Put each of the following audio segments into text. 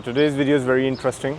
So today's video is very interesting.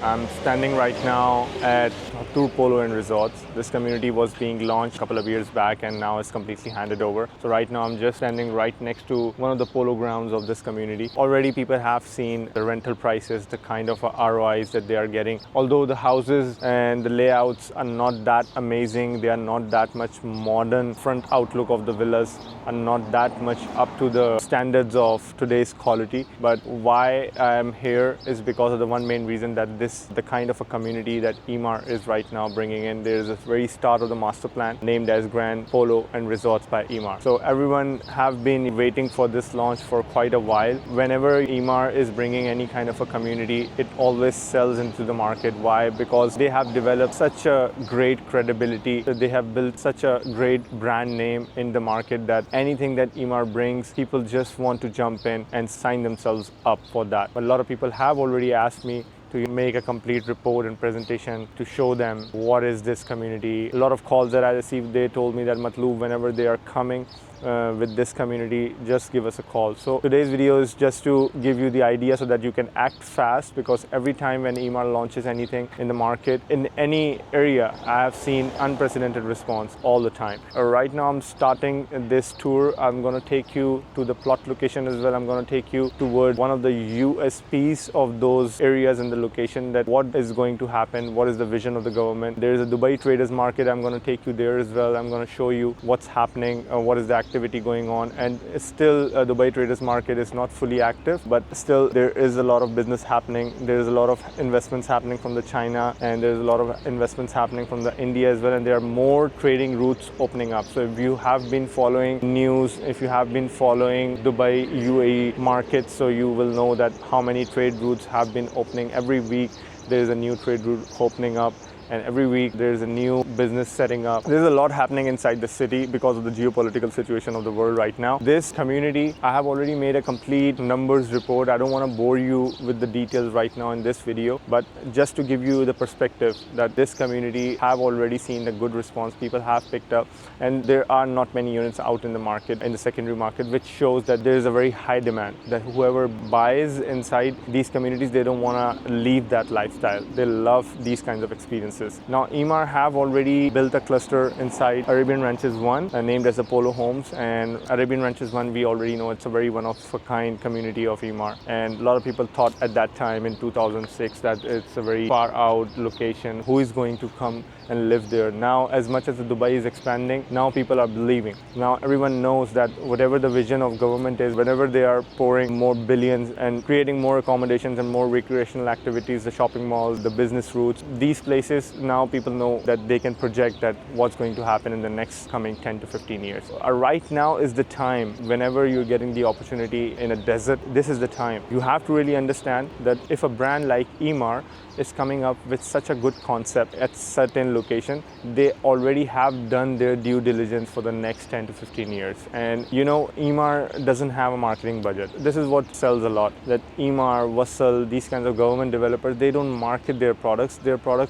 I'm standing right now at Habtoor Polo Resort. This community was being launched a couple of years back and now it's completely handed over. So right now I'm just standing right next to one of the polo grounds of this community. Already people have seen the rental prices, the kind of ROIs that they are getting. Although the houses and the layouts are not that amazing, they are not that much modern. Front outlook of the villas are not that much up to the standards of today's quality. But why I'm here is because of the one main reason that the kind of a community that EMAAR is right now bringing in. There is a very start of the master plan named as Grand Polo and Resorts by EMAAR. So everyone have been waiting for this launch for quite a while. Whenever EMAAR is bringing any kind of a community, it always sells into the market. Why? Because they have developed such a great credibility. They have built such a great brand name in the market that anything that EMAAR brings, people just want to jump in and sign themselves up for that. But a lot of people have already asked me to make a complete report and presentation to show them what is this community. A lot of calls that I received, they told me that Matloob, whenever they are coming with this community, just give us a call. So today's video is just to give you the idea so that you can act fast, because every time when EMAAR launches anything in the market, in any area, I have seen unprecedented response all the time. Right now I'm starting this tour. I'm going to take you to the plot location as well. I'm going to take you toward one of the USPs of those areas in the location, that what is going to happen, what is the vision of the government. There is a Dubai traders market. I'm going to take you there as well. I'm going to show you what's happening, what is the activity going on. And still Dubai traders market is not fully active, but still there is a lot of business happening. There is a lot of investments happening from the China, and there's a lot of investments happening from the India as well, and there are more trading routes opening up. So if you have been following news, if you have been following Dubai UAE markets, so you will know that how many trade routes have been opening. Every week there is a new trade route opening up, and every week there's a new business setting up. There's a lot happening inside the city because of the geopolitical situation of the world right now. This community, I have already made a complete numbers report. I don't want to bore you with the details right now in this video, but just to give you the perspective that this community have already seen a good response. People have picked up, and there are not many units out in the market, in the secondary market, which shows that there is a very high demand, that whoever buys inside these communities, they don't want to leave that lifestyle. They love these kinds of experiences. Now EMAAR have already built a cluster inside Arabian Ranches 1 named as the Polo Homes, and Arabian Ranches 1, we already know it's a very one-of-a-kind community of EMAAR, and a lot of people thought at that time in 2006 that it's a very far out location. Who is going to come and live there? Now, as much as the Dubai is expanding, now people are believing. Now everyone knows that whatever the vision of government is, whenever they are pouring more billions and creating more accommodations and more recreational activities, the shopping malls, the business routes, these places, now people know that they can project that what's going to happen in the next coming 10 to 15 years. Right now is the time. Whenever you're getting the opportunity in a desert, this is the time. You have to really understand that if a brand like EMAAR is coming up with such a good concept at certain location, they already have done their due diligence for the next 10 to 15 years. And you know, EMAAR doesn't have a marketing budget. This is what sells a lot, that EMAAR, Wassal, these kinds of government developers, they don't market their products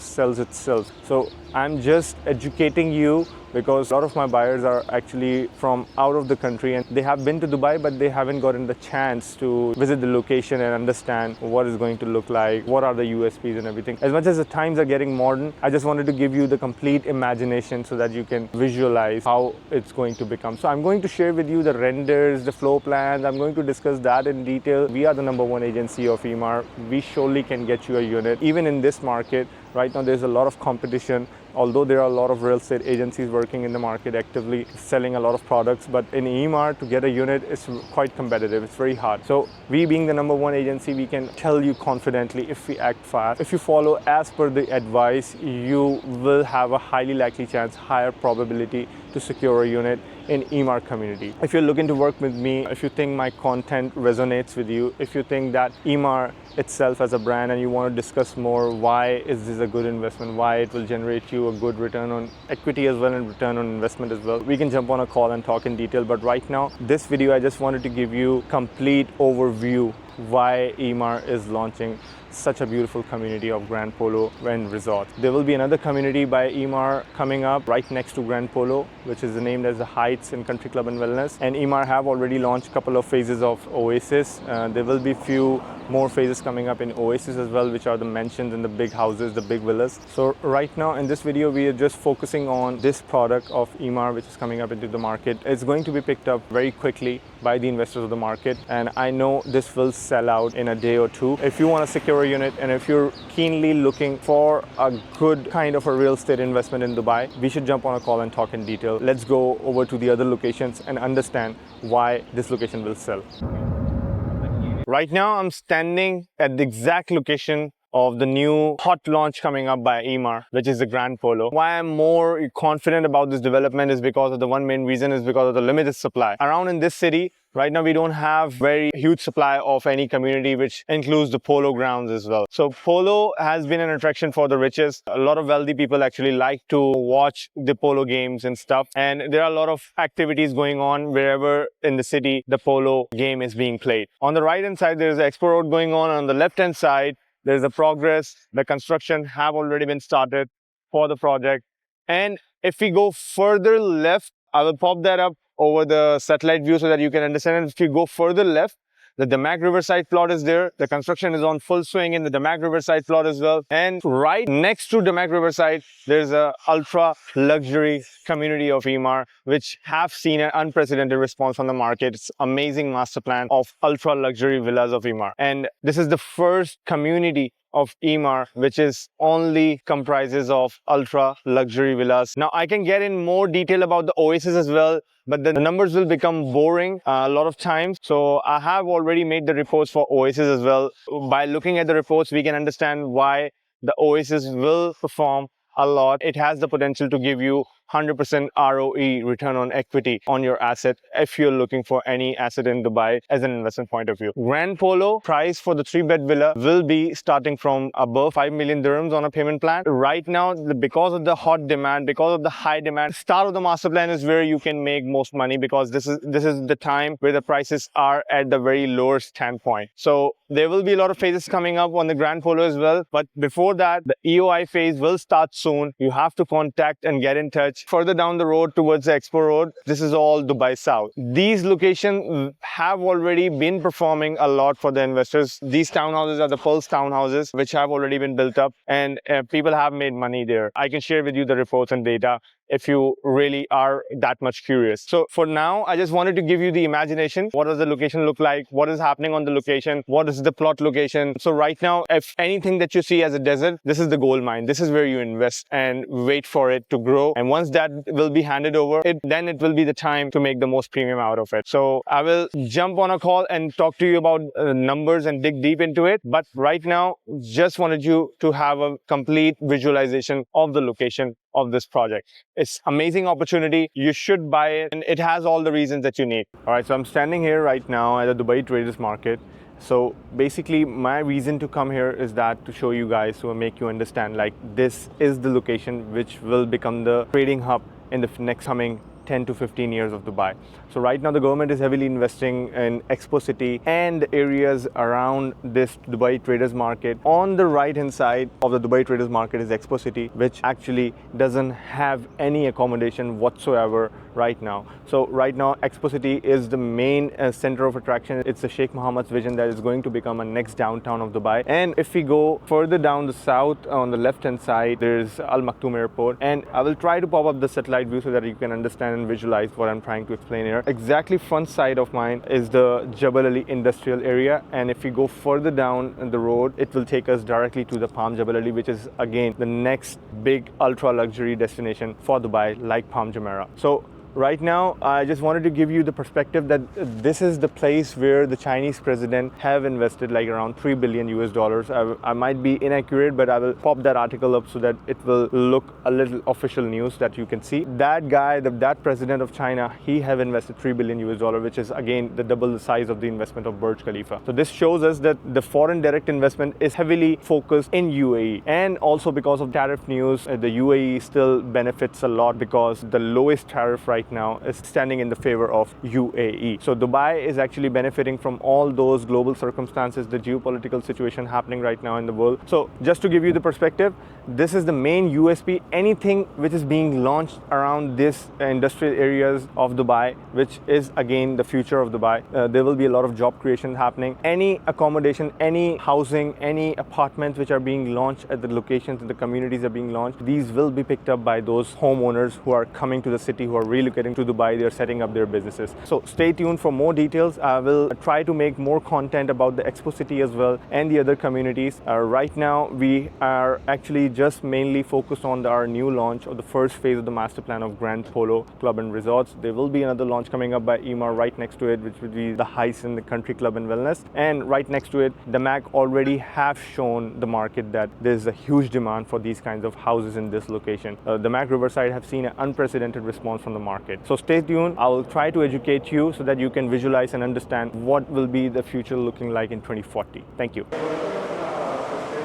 sells itself. So I'm just educating you, because a lot of my buyers are actually from out of the country and they have been to Dubai, but they haven't gotten the chance to visit the location and understand what it's going to look like, what are the USPs and everything. As much as the times are getting modern, I just wanted to give you the complete imagination so that you can visualize how it's going to become. So I'm going to share with you the renders, the floor plans. I'm going to discuss that in detail. We are the #1 agency of EMAAR. We surely can get you a unit. Even in this market, right now there's a lot of competition. Although there are a lot of real estate agencies working in the market actively selling a lot of products, but in EMAAR to get a unit is quite competitive. It's very hard. So we being the #1 agency, we can tell you confidently, if we act fast, if you follow as per the advice, you will have a highly likely chance, higher probability to secure a unit in EMAAR community. If you're looking to work with me, if you think my content resonates with you, if you think that EMAAR itself as a brand and you want to discuss more, why is this a good investment, why it will generate you a good return on equity as well and return on investment as well, we can jump on a call and talk in detail. But right now, this video, I just wanted to give you complete overview why EMAAR is launching such a beautiful community of Grand Polo and Resort. There will be another community by EMAAR coming up right next to Grand Polo, which is named as the Heights in Country Club and Wellness. And EMAAR have already launched a couple of phases of Oasis. There will be few more phases coming up in Oasis as well, which are the mansions and the big houses, the big villas. So right now in this video, we are just focusing on this product of EMAAR, which is coming up into the market. It's going to be picked up very quickly by the investors of the market, and I know this will sell out in a day or two. If you want to secure a unit and if you're keenly looking for a good kind of a real estate investment in Dubai, we should jump on a call and talk in detail. Let's go over to the other locations and understand why this location will sell. Right now I'm standing at the exact location of the new hot launch coming up by EMAAR, which is the Grand Polo. Why I'm more confident about this development is because of the one main reason is because of the limited supply. Around in this city, right now we don't have very huge supply of any community, which includes the polo grounds as well. So polo has been an attraction for the richest. A lot of wealthy people actually like to watch the polo games and stuff. And there are a lot of activities going on wherever in the city the polo game is being played. On the right hand side, there's the Expo Road going on. On the left hand side, there's a progress. The construction have already been started for the project. And if we go further left, I will pop that up over the satellite view so that you can understand. And if you go further left, the Damac Riverside plot is there. The construction is on full swing in the Damac Riverside plot as well. And right next to Damac Riverside, there's a ultra luxury community of EMAAR, which have seen an unprecedented response from the market. It's amazing master plan of ultra luxury villas of EMAAR. And this is the first community of EMAAR, which is only comprises of ultra luxury villas. Now I can get in more detail about the Oasis as well, but the numbers will become boring a lot of times. So I have already made the reports for Oasis as well. By looking at the reports, we can understand why the Oasis will perform a lot. It has the potential to give you 100% ROE, return on equity, on your asset if you're looking for any asset in Dubai as an investment point of view. Grand Polo price for the 3-bed villa will be starting from above 5 million dirhams on a payment plan. Right now, because of the hot demand, because of the high demand, start of the master plan is where you can make most money, because this is the time where the prices are at the very lower standpoint. So there will be a lot of phases coming up on the Grand Polo as well. But before that, the EOI phase will start soon. You have to contact and get in touch. Further down the road towards the Expo Road, this is all Dubai South. These locations have already been performing a lot for the investors. These townhouses are the Pulse townhouses, which have already been built up, and people have made money there. I can share with you the reports and data if you really are that much curious. So for now, I just wanted to give you the imagination. What does the location look like? What is happening on the location? What is the plot location? So right now, if anything that you see as a desert, this is the gold mine. This is where you invest and wait for it to grow. And once that will be handed over, then it will be the time to make the most premium out of it. So I will jump on a call and talk to you about numbers and dig deep into it. But right now, just wanted you to have a complete visualization of the location of this project. It's amazing opportunity. You should buy it, and it has all the reasons that you need. All right, so I'm standing here right now at the Dubai Traders Market. So basically my reason to come here is that to show you guys, to make you understand, like, this is the location which will become the trading hub in the next coming 10 to 15 years of Dubai. So right now the government is heavily investing in Expo City and areas around this Dubai Traders Market. On the right hand side of the Dubai Traders Market is Expo City, which actually doesn't have any accommodation whatsoever right now. So right now Expo City is the main center of attraction. It's the Sheikh Mohammed's vision that is going to become a next downtown of Dubai. And if we go further down the south, on the left hand side, there's Al Maktoum Airport, and I will try to pop up the satellite view so that you can understand and visualize what I'm trying to explain here. Exactly front side of mine is the Jebel Ali industrial area, and if we go further down the road, it will take us directly to the Palm Jebel Ali, which is again the next big ultra luxury destination for Dubai, like Palm Jumeirah. So right now, I just wanted to give you the perspective that this is the place where the Chinese president have invested like around $3 billion US. I might be inaccurate, but I will pop that article up so that it will look a little official news that you can see. That guy, that president of China, he have invested $3 billion US, which is again the double the size of the investment of Burj Khalifa. So this shows us that the foreign direct investment is heavily focused in UAE, and also because of tariff news, the UAE still benefits a lot because the lowest tariff right right now is standing in the favor of UAE. So Dubai is actually benefiting from all those global circumstances, the geopolitical situation happening right now in the world. So just to give you the perspective, this is the main USP. Anything which is being launched around this industrial areas of Dubai, which is again the future of Dubai, there will be a lot of job creation happening. Any accommodation, any housing, any apartments which are being launched at the locations, the communities are being launched, these will be picked up by those homeowners who are coming to the city, who are relocating to Dubai. They are setting up their businesses. So stay tuned for more details. I will try to make more content about the Expo City as well and the other communities. Right now we are actually just mainly focused on our new launch of the first phase of the master plan of Grand Polo Club and Resorts. There will be another launch coming up by EMAAR right next to it, which would be the Heights in the Country Club and Wellness. And right next to it, the MAC already have shown the market that there's a huge demand for these kinds of houses in this location. The MAC Riverside have seen an unprecedented response from the market. So stay tuned. I will try to educate you so that you can visualize and understand what will be the future looking like in 2040. Thank you.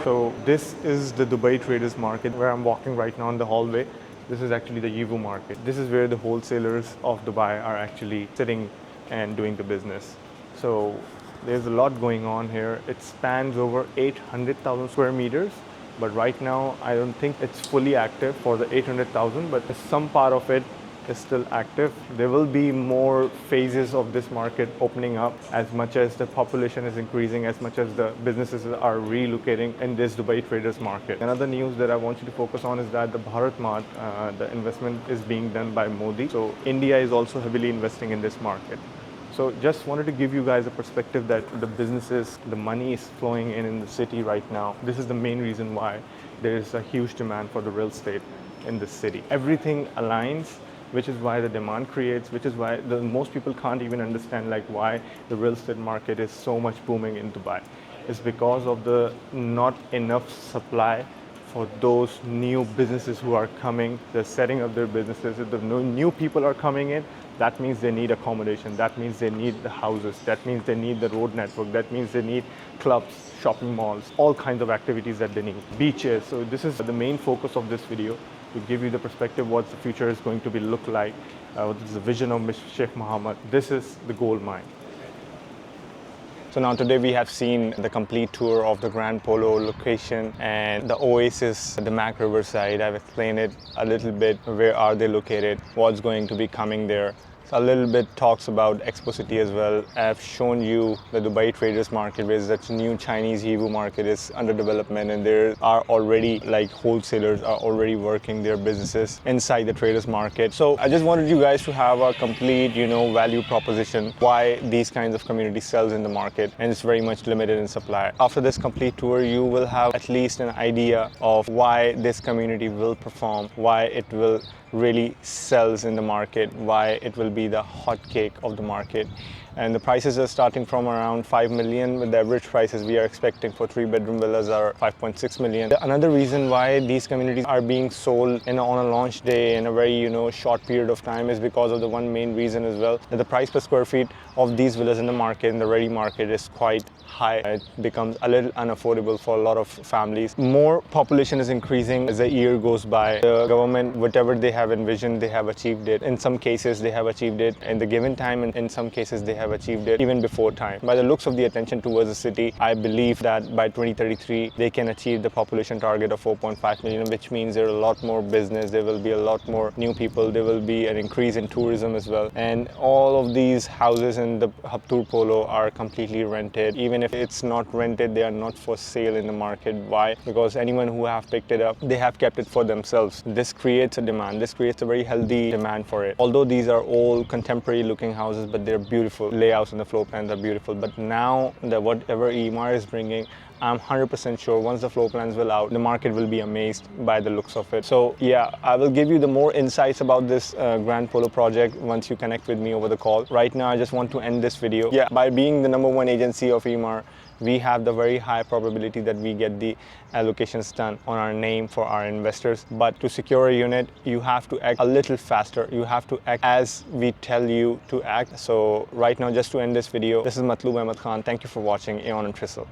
So this is the Dubai Traders Market where I'm walking right now in the hallway. This is actually the Yivu market. This is where the wholesalers of Dubai are actually sitting and doing the business. So there's a lot going on here. It spans over 800,000 square meters. But right now, I don't think it's fully active for the 800,000, but some part of it is still active. There will be more phases of this market opening up as much as the population is increasing, as much as the businesses are relocating in this Dubai Traders Market. Another news that I want you to focus on is that the Bharat Mart, the investment is being done by Modi. So India is also heavily investing in this market. So just wanted to give you guys a perspective that the businesses, the money is flowing in the city right now. This is the main reason why there is a huge demand for the real estate in this city. Everything aligns, which is why the demand creates, which is why most people can't even understand like why the real estate market is so much booming in Dubai. It's because of the not enough supply for those new businesses who are coming. They're setting up their businesses. If the new people are coming in, that means they need accommodation. That means they need the houses. That means they need the road network. That means they need clubs, shopping malls, all kinds of activities that they need. Beaches. So this is the main focus of this video, to give you the perspective what the future is going to be look like. This is the vision of Mr. Sheikh Mohammed. This is the gold mine. So now today we have seen the complete tour of the Grand Polo location and the Oasis, the MAC Riverside. I've explained it a little bit, where are they located, what's going to be coming there. So a little bit talks about Expo City as well. I've shown you the Dubai Traders Market, where that new Chinese Yivu market is under development, and there are already like wholesalers are already working their businesses inside the Traders Market. So I just wanted you guys to have a complete, value proposition why these kinds of communities sells in the market, and it's very much limited in supply. After this complete tour, you will have at least an idea of why this community will perform, why it will really sells in the market, why it will be the hot cake of the market. And the prices are starting from around 5 million, with the average prices we are expecting for 3-bedroom villas are 5.6 million. Another reason why these communities are being sold on a launch day in a very short period of time is because of the one main reason as well, that the price per square feet of these villas in the market, in the ready market, is quite high. It becomes a little unaffordable for a lot of families. More population is increasing as the year goes by. The government, whatever they have envisioned, they have achieved it. In some cases they have achieved it in the given time, and in some cases they have achieved it even before time. By the looks of the attention towards the city, I believe that by 2033 they can achieve the population target of 4.5 million, which means there are a lot more business, there will be a lot more new people, there will be an increase in tourism as well. And all of these houses in the Habtoor Polo are completely rented. Even if it's not rented, they are not for sale in the market. Why? Because anyone who have picked it up, they have kept it for themselves. This creates a demand. This creates a very healthy demand for it. Although these are all contemporary looking houses, but they're beautiful. Layouts and the floor plans are beautiful. But now that whatever EMAAR is bringing, I'm 100% sure once the floor plans will out, the market will be amazed by the looks of it. So yeah, I will give you the more insights about this Grand Polo project once you connect with me over the call. Right now, I just want to end this video. Yeah, by being the #1 agency of EMAAR, we have the very high probability that we get the allocations done on our name for our investors. But to secure a unit, you have to act a little faster. You have to act as we tell you to act. So right now, just to end this video, this is Matloob Ahmed Khan. Thank you for watching Aeon and Tristle.